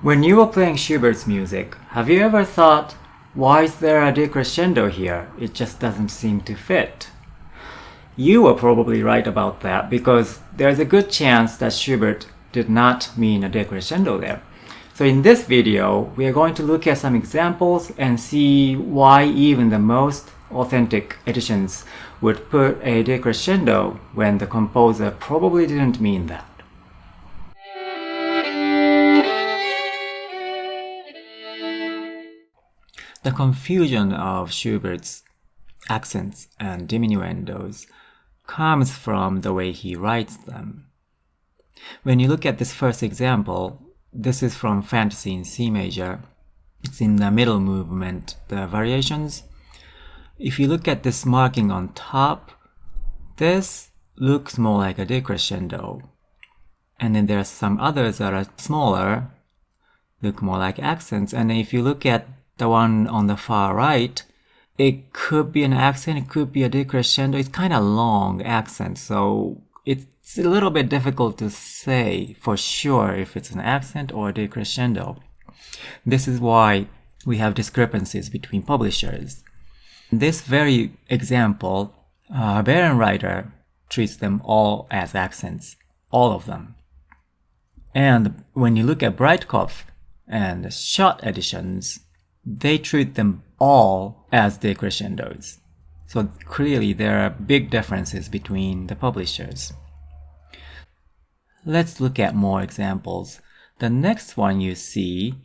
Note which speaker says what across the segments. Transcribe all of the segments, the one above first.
Speaker 1: When you were playing Schubert's music, have you ever thought, why is there a decrescendo here? It just doesn't seem to fit. You were probably right about that because there's a good chance that Schubert did not mean a decrescendo there. So in this video, we are going to look at some examples and see why even the most authentic editions would put a decrescendo when the composer probably didn't mean that. The confusion of Schubert's accents and diminuendos comes from the way he writes them. When you look at this first example, this is from Fantasy in C major. It's in the middle movement, the variations. If you look at this marking on top, this looks more like a decrescendo. And then there's some others that are smaller, look more like accents. And if you look at the one on the far right, it could be an accent, it could be a decrescendo. It's kind of long accent, so it's a little bit difficult to say for sure if it's an accent or a decrescendo. This is why we have discrepancies between publishers. In this very example, Bärenreiter treats them all as accents, all of them. And when you look at Breitkopf and the Schott editions, they treat them all as decrescendos. So clearly there are big differences between the publishers. Let's look at more examples. The next one you see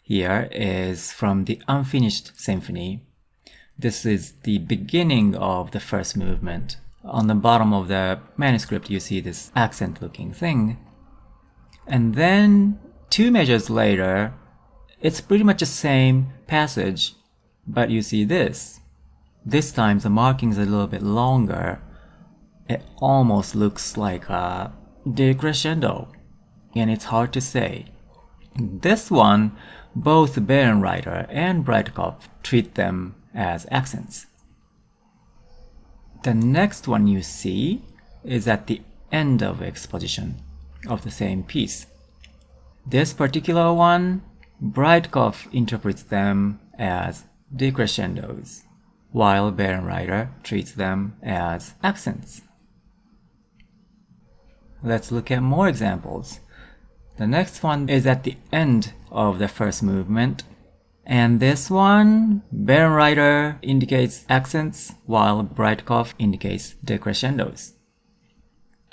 Speaker 1: here is from the Unfinished Symphony. This is the beginning of the first movement. On the bottom of the manuscript you see this accent looking thing. And then 2 measures later, it's pretty much the same passage, but you see this. This time the marking is a little bit longer. It almost looks like a decrescendo, and it's hard to say. This one, both Bärenreiter and Breitkopf treat them as accents. The next one you see is at the end of exposition of the same piece. This particular one, Breitkopf interprets them as decrescendos, while Bärenreiter treats them as accents. Let's look at more examples. The next one is at the end of the first movement, and this one, Bärenreiter indicates accents, while Breitkopf indicates decrescendos.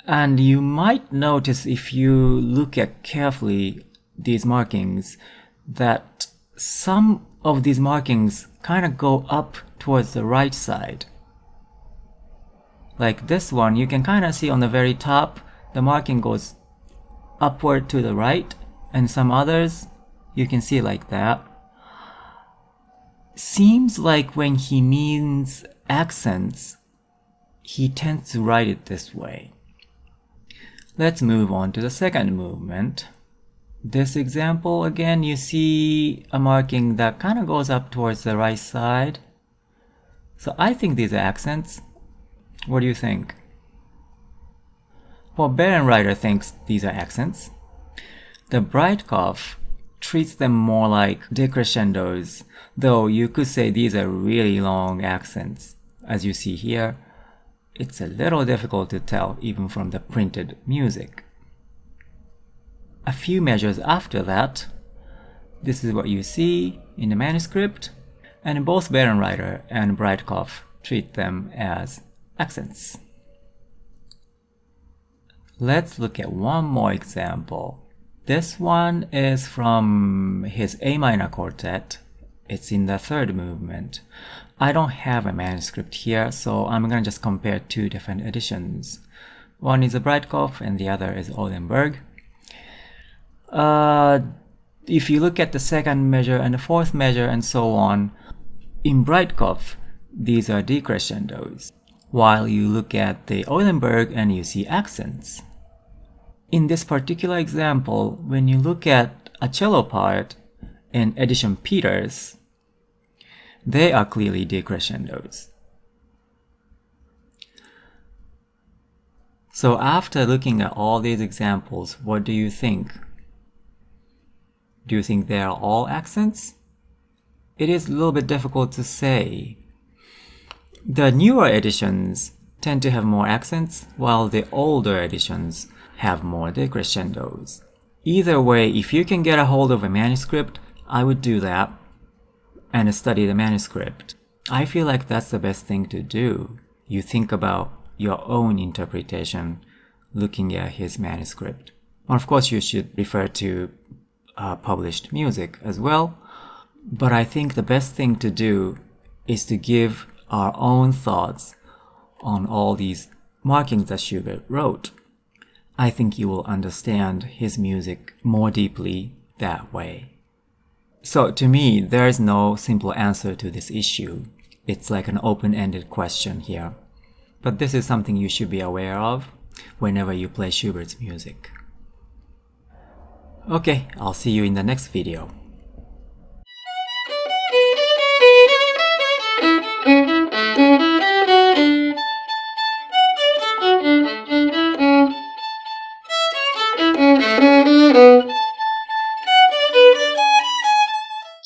Speaker 1: And you might notice if you look at carefully these markings that some of these markings kind of go up towards the right side. Like this one, you can kind of see on the very top, the marking goes upward to the right, and some others, you can see like that. Seems like when he means accents, he tends to write it this way. Let's move on to the second movement. This example, again, you see a marking that kind of goes up towards the right side. So I think these are accents. What do you think? Well, Bärenreiter thinks these are accents. The Breitkopf treats them more like decrescendos, though you could say these are really long accents. As you see here, it's a little difficult to tell even from the printed music. A few measures after that, this is what you see in the manuscript, and both Bärenreiter and Breitkopf treat them as accents. Let's look at one more example. This one is from his A minor quartet. It's in the third movement. I don't have a manuscript here, so I'm gonna just compare 2 different editions. One is a Breitkopf and the other is Oldenburg. If you look at the second measure and the fourth measure and so on, in Breitkopf, these are decrescendos, while you look at the Oldenburg and you see accents. In this particular example, when you look at a cello part in edition Peters, they are clearly decrescendos. So after looking at all these examples, what do you think? Do you think they are all accents? It is a little bit difficult to say. The newer editions tend to have more accents, while the older editions have more decrescendos. Either way, if you can get a hold of a manuscript, I would do that and study the manuscript. I feel like that's the best thing to do. You think about your own interpretation looking at his manuscript. And of course, you should refer to published music as well. But I think the best thing to do is to give our own thoughts on all these markings that Schubert wrote. I think you will understand his music more deeply that way. So to me, there is no simple answer to this issue. It's like an open-ended question here. But this is something you should be aware of whenever you play Schubert's music. Okay, I'll see you in the next video.